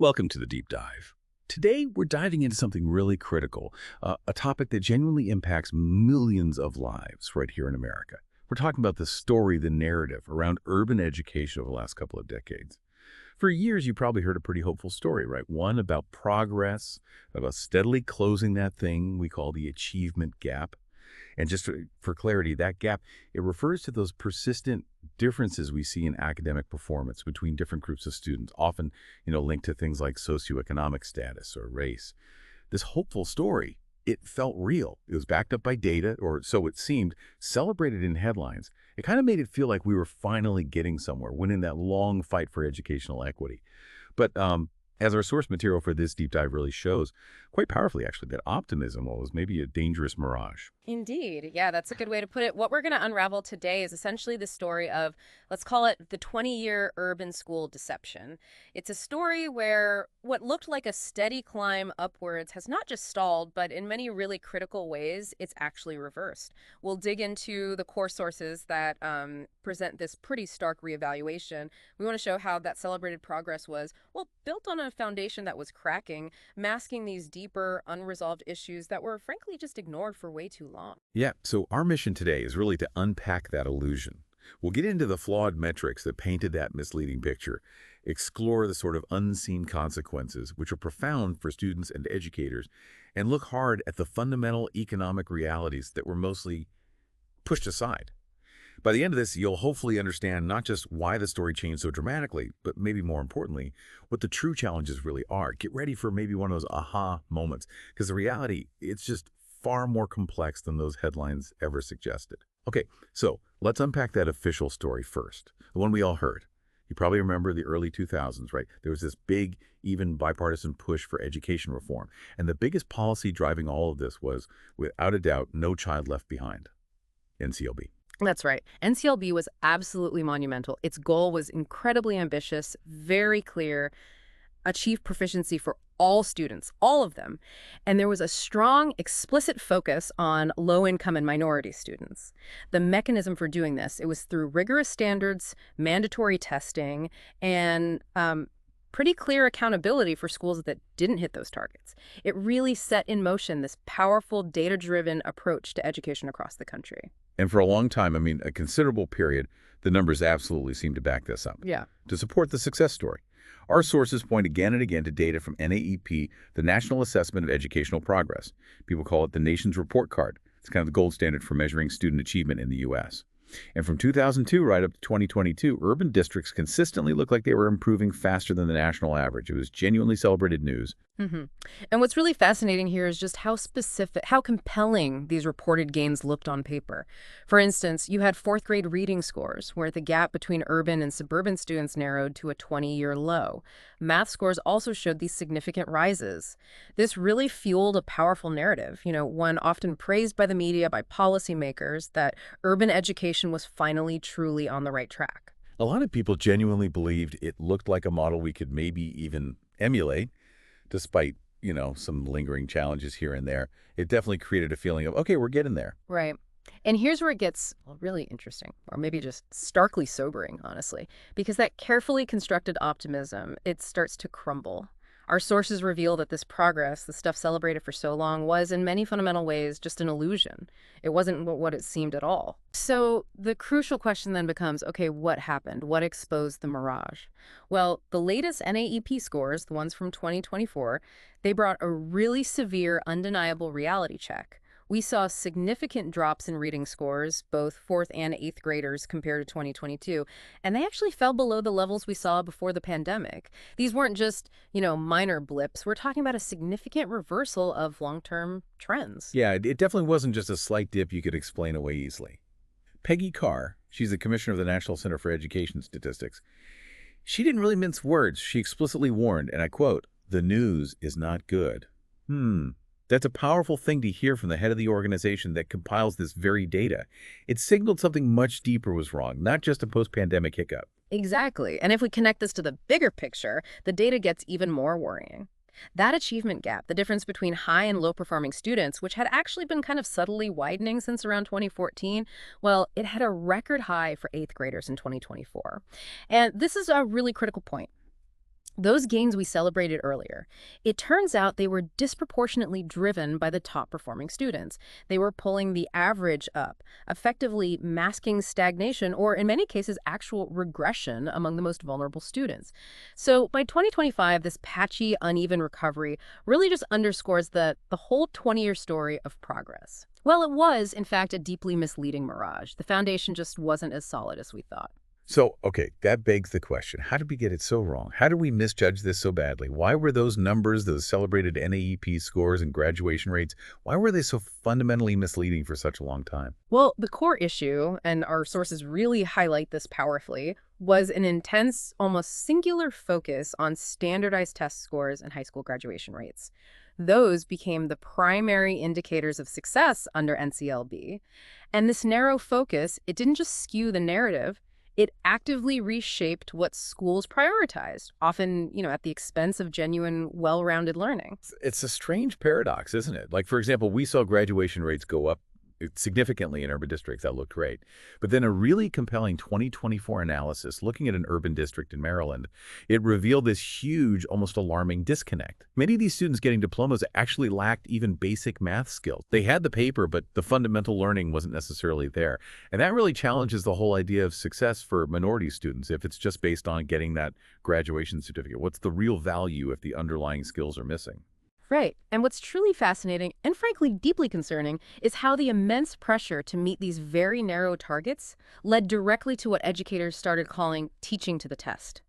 Welcome to the deep dive. Today, we're diving into something really critical, a topic that genuinely impacts millions of lives right here in America. We're talking about the story, the narrative around urban education over the last couple of decades. For years, you probably heard a pretty hopeful story, right? One about progress, about steadily closing that thing we call the achievement gap. And just for clarity, that gap, it refers to those persistent differences we see in academic performance between different groups of students, often, linked to things like socioeconomic status or race. This hopeful story, it felt real. It was backed up by data, or so it seemed, celebrated in headlines. It kind of made it feel like we were finally getting somewhere, winning that long fight for educational equity. But as our source material for this deep dive really shows, quite powerfully actually, that optimism was maybe a dangerous mirage. Indeed. Yeah, that's a good way to put it. What we're going to unravel today is essentially the story of, let's call it the 20-year urban school deception. It's a story where what looked like a steady climb upwards has not just stalled, but in many really critical ways, it's actually reversed. We'll dig into the core sources that present this pretty stark reevaluation. We want to show how that celebrated progress was, well, built on a foundation that was cracking, masking these deeper, unresolved issues that were frankly just ignored for way too long. Yeah, so our mission today is really to unpack that illusion. We'll get into the flawed metrics that painted that misleading picture, explore the sort of unseen consequences, which are profound for students and educators, and look hard at the fundamental economic realities that were mostly pushed aside. By the end of this, you'll hopefully understand not just why the story changed so dramatically, but maybe more importantly, what the true challenges really are. Get ready for maybe one of those aha moments, because the reality, it's just far more complex than those headlines ever suggested. Okay, so let's unpack that official story first, the one we all heard. You probably remember the early 2000s, right? There was this big, even bipartisan push for education reform. And the biggest policy driving all of this was, without a doubt, No Child Left Behind, NCLB. That's right. NCLB was absolutely monumental. Its goal was incredibly ambitious, very clear, achieve proficiency for all students, all of them. And there was a strong, explicit focus on low-income and minority students. The mechanism for doing this, it was through rigorous standards, mandatory testing, and pretty clear accountability for schools that didn't hit those targets. It really set in motion this powerful, data-driven approach to education across the country. And for a long time, a considerable period, the numbers absolutely seem to back this up. Yeah. To support the success story, our sources point again and again to data from NAEP, the National Assessment of Educational Progress. People call it the nation's report card. It's kind of the gold standard for measuring student achievement in the U.S. And from 2002 right up to 2022, urban districts consistently looked like they were improving faster than the national average. It was genuinely celebrated news. And what's really fascinating here is just how specific, how compelling these reported gains looked on paper. For instance, you had fourth grade reading scores, where the gap between urban and suburban students narrowed to a 20-year low. Math scores also showed these significant rises. This really fueled a powerful narrative, one often praised by the media, by policymakers, that urban education was finally truly on the right track. A lot of people genuinely believed it looked like a model we could maybe even emulate, despite, some lingering challenges here and there. It definitely created a feeling of, okay, we're getting there. Right. And here's where it gets really interesting, or maybe just starkly sobering, honestly, because that carefully constructed optimism, it starts to crumble. Our sources reveal that this progress, the stuff celebrated for so long, was in many fundamental ways just an illusion. It wasn't what it seemed at all. So the crucial question then becomes, okay, what happened? What exposed the mirage? Well, the latest NAEP scores, the ones from 2024, they brought a really severe, undeniable reality check. We saw significant drops in reading scores, both fourth and eighth graders compared to 2022, and they actually fell below the levels we saw before the pandemic. These weren't just, minor blips. We're talking about a significant reversal of long-term trends. Yeah, it definitely wasn't just a slight dip you could explain away easily. Peggy Carr, she's the commissioner of the National Center for Education Statistics. She didn't really mince words. She explicitly warned, and I quote, "The news is not good." That's a powerful thing to hear from the head of the organization that compiles this very data. It signaled something much deeper was wrong, not just a post-pandemic hiccup. Exactly. And if we connect this to the bigger picture, the data gets even more worrying. That achievement gap, the difference between high and low performing students, which had actually been kind of subtly widening since around 2014, well, it had a record high for eighth graders in 2024. And this is a really critical point. Those gains we celebrated earlier, it turns out they were disproportionately driven by the top performing students. They were pulling the average up, effectively masking stagnation or, in many cases, actual regression among the most vulnerable students. So by 2025, this patchy, uneven recovery really just underscores the whole 20-year story of progress. Well, it was, in fact, a deeply misleading mirage. The foundation just wasn't as solid as we thought. So, okay, that begs the question. How did we get it so wrong? How did we misjudge this so badly? Why were those numbers, those celebrated NAEP scores and graduation rates, why were they so fundamentally misleading for such a long time? Well, the core issue, and our sources really highlight this powerfully, was an intense, almost singular focus on standardized test scores and high school graduation rates. Those became the primary indicators of success under NCLB. And this narrow focus, it didn't just skew the narrative, it actively reshaped what schools prioritized, often, at the expense of genuine, well-rounded learning. It's a strange paradox, isn't it? Like, for example, we saw graduation rates go up significantly in urban districts. That looked great. But then a really compelling 2024 analysis looking at an urban district in Maryland, it revealed this huge, almost alarming disconnect. Many of these students getting diplomas actually lacked even basic math skills. They had the paper, but the fundamental learning wasn't necessarily there. And that really challenges the whole idea of success for minority students if it's just based on getting that graduation certificate. What's the real value if the underlying skills are missing? Right. And what's truly fascinating, and frankly deeply concerning, is how the immense pressure to meet these very narrow targets led directly to what educators started calling teaching to the test.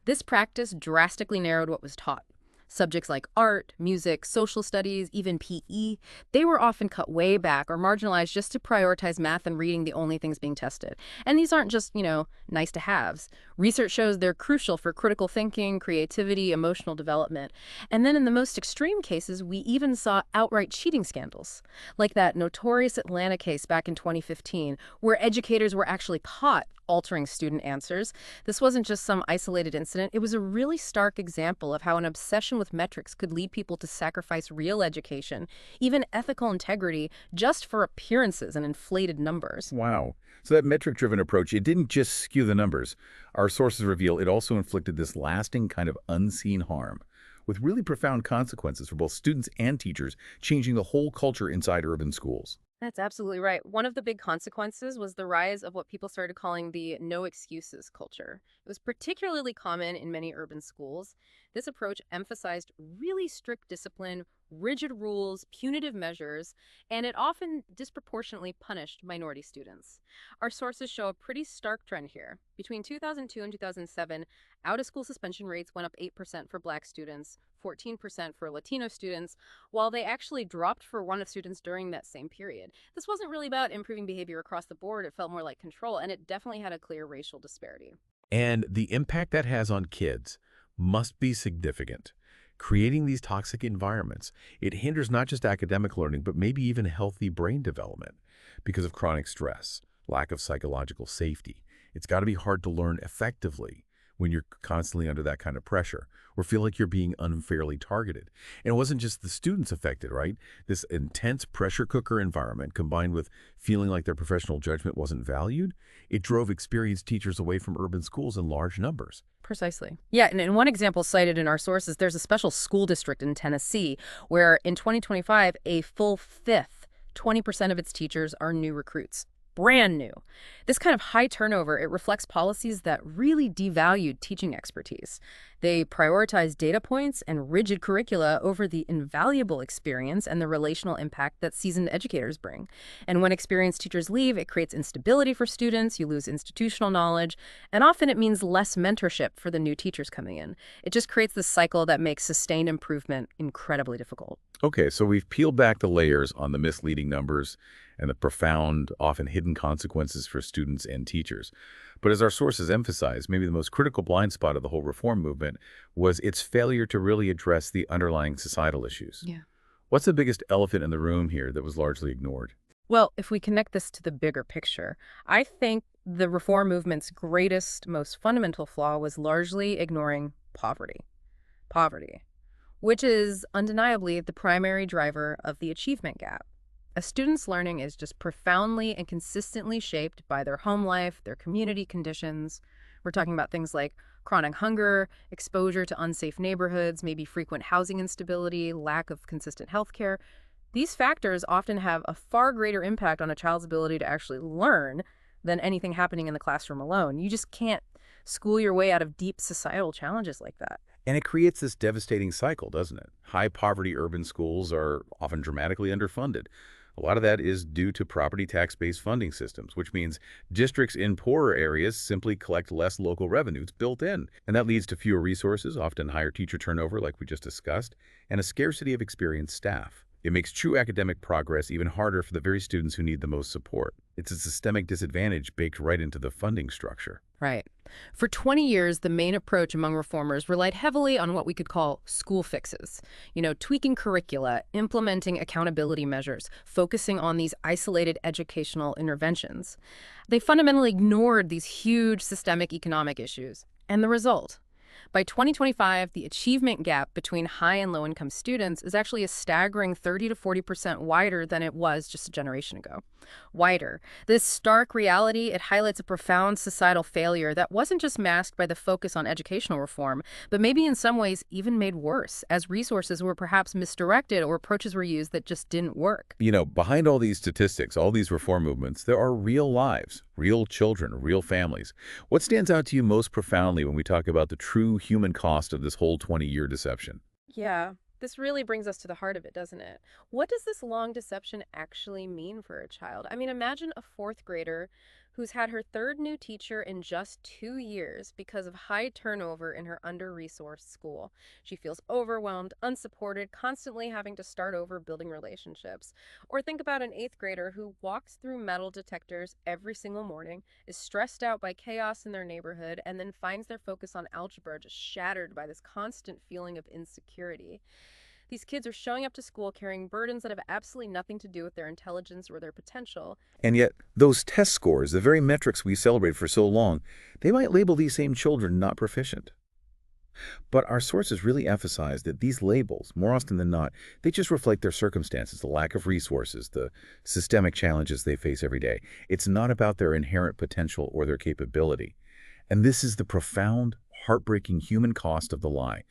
This practice drastically narrowed what was taught. Subjects like art, music, social studies, even PE, they were often cut way back or marginalized just to prioritize math and reading the only things being tested. And these aren't just, nice to haves. Research shows they're crucial for critical thinking, creativity, emotional development. And then in the most extreme cases, we even saw outright cheating scandals, like that notorious Atlanta case back in 2015, where educators were actually caught altering student answers. This wasn't just some isolated incident. It was a really stark example of how an obsession with metrics could lead people to sacrifice real education, even ethical integrity, just for appearances and inflated numbers. Wow. So that metric-driven approach, it didn't just skew the numbers. Our sources reveal it also inflicted this lasting kind of unseen harm, with really profound consequences for both students and teachers, changing the whole culture inside urban schools. That's absolutely right. One of the big consequences was the rise of what people started calling the no excuses culture. It was particularly common in many urban schools. This approach emphasized really strict discipline, rigid rules, punitive measures, and it often disproportionately punished minority students. Our sources show a pretty stark trend here. Between 2002 and 2007, out-of-school suspension rates went up 8% for Black students, 14% for Latino students, while they actually dropped for one of students during that same period. This wasn't really about improving behavior across the board. It felt more like control, and it definitely had a clear racial disparity. And the impact that has on kids must be significant. Creating these toxic environments, it hinders not just academic learning, but maybe even healthy brain development because of chronic stress, lack of psychological safety. It's got to be hard to learn effectively when you're constantly under that kind of pressure or feel like you're being unfairly targeted. And it wasn't just the students affected, right? This intense pressure cooker environment combined with feeling like their professional judgment wasn't valued, it drove experienced teachers away from urban schools in large numbers. Precisely. Yeah, and in one example cited in our sources, there's a special school district in Tennessee where in 2025, a full fifth, 20% of its teachers are new recruits. Brand new. This kind of high turnover, it reflects policies that really devalued teaching expertise. They prioritize data points and rigid curricula over the invaluable experience and the relational impact that seasoned educators bring. And when experienced teachers leave, it creates instability for students, you lose institutional knowledge, and often it means less mentorship for the new teachers coming in. It just creates this cycle that makes sustained improvement incredibly difficult. Okay, so we've peeled back the layers on the misleading numbers and the profound, often hidden consequences for students and teachers. But as our sources emphasize, maybe the most critical blind spot of the whole reform movement was its failure to really address the underlying societal issues. Yeah. What's the biggest elephant in the room here that was largely ignored? Well, if we connect this to the bigger picture, I think the reform movement's greatest, most fundamental flaw was largely ignoring poverty. Poverty, which is undeniably the primary driver of the achievement gap. A student's learning is just profoundly and consistently shaped by their home life, their community conditions. We're talking about things like chronic hunger, exposure to unsafe neighborhoods, maybe frequent housing instability, lack of consistent health care. These factors often have a far greater impact on a child's ability to actually learn than anything happening in the classroom alone. You just can't school your way out of deep societal challenges like that. And it creates this devastating cycle, doesn't it? High-poverty urban schools are often dramatically underfunded. A lot of that is due to property tax-based funding systems, which means districts in poorer areas simply collect less local revenues built in. And that leads to fewer resources, often higher teacher turnover, like we just discussed, and a scarcity of experienced staff. It makes true academic progress even harder for the very students who need the most support. It's a systemic disadvantage baked right into the funding structure. Right. For 20 years, the main approach among reformers relied heavily on what we could call school fixes. Tweaking curricula, implementing accountability measures, focusing on these isolated educational interventions. They fundamentally ignored these huge systemic economic issues. And the result? By 2025, the achievement gap between high and low-income students is actually a staggering 30 to 40% wider than it was just a generation ago. Wider. This stark reality, it highlights a profound societal failure that wasn't just masked by the focus on educational reform, but maybe in some ways even made worse, as resources were perhaps misdirected or approaches were used that just didn't work. Behind all these statistics, all these reform movements, there are real lives, real children, real families. What stands out to you most profoundly when we talk about the true human cost of this whole 20-year deception? Yeah, this really brings us to the heart of it, doesn't it? What does this long deception actually mean for a child? I mean, imagine a fourth grader who's had her third new teacher in just 2 years because of high turnover in her under-resourced school. She feels overwhelmed, unsupported, constantly having to start over building relationships. Or think about an eighth grader who walks through metal detectors every single morning, is stressed out by chaos in their neighborhood, and then finds their focus on algebra just shattered by this constant feeling of insecurity. These kids are showing up to school carrying burdens that have absolutely nothing to do with their intelligence or their potential. And yet, those test scores, the very metrics we celebrate for so long, they might label these same children not proficient. But our sources really emphasize that these labels, more often than not, they just reflect their circumstances, the lack of resources, the systemic challenges they face every day. It's not about their inherent potential or their capability. And this is the profound, heartbreaking human cost of the lie.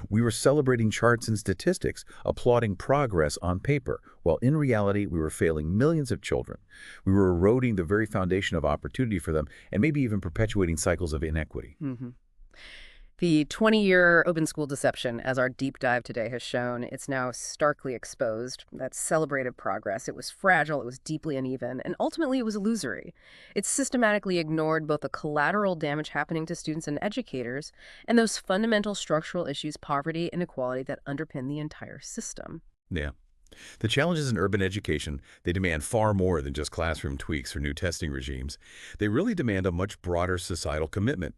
We were celebrating charts and statistics, applauding progress on paper, while in reality we were failing millions of children. We were eroding the very foundation of opportunity for them and maybe even perpetuating cycles of inequity. The 20-year open school deception, as our deep dive today has shown, it's now starkly exposed. That celebrated progress. It was fragile, it was deeply uneven, and ultimately it was illusory. It systematically ignored both the collateral damage happening to students and educators and those fundamental structural issues, poverty, and inequality, that underpin the entire system. Yeah. The challenges in urban education, they demand far more than just classroom tweaks or new testing regimes. They really demand a much broader societal commitment.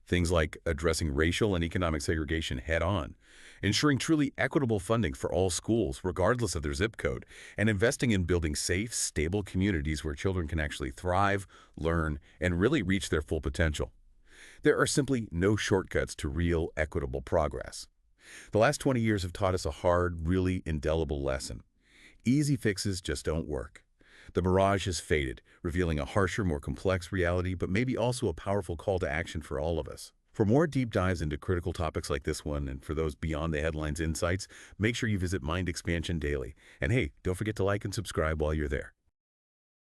Things like addressing racial and economic segregation head-on, ensuring truly equitable funding for all schools, regardless of their zip code, and investing in building safe, stable communities where children can actually thrive, learn, and really reach their full potential. There are simply no shortcuts to real, equitable progress. The last 20 years have taught us a hard, really indelible lesson. Easy fixes just don't work. The mirage has faded, revealing a harsher, more complex reality, but maybe also a powerful call to action for all of us. For more deep dives into critical topics like this one, and for those beyond the headlines insights, make sure you visit Mind Expansion Daily. And hey, don't forget to like and subscribe while you're there.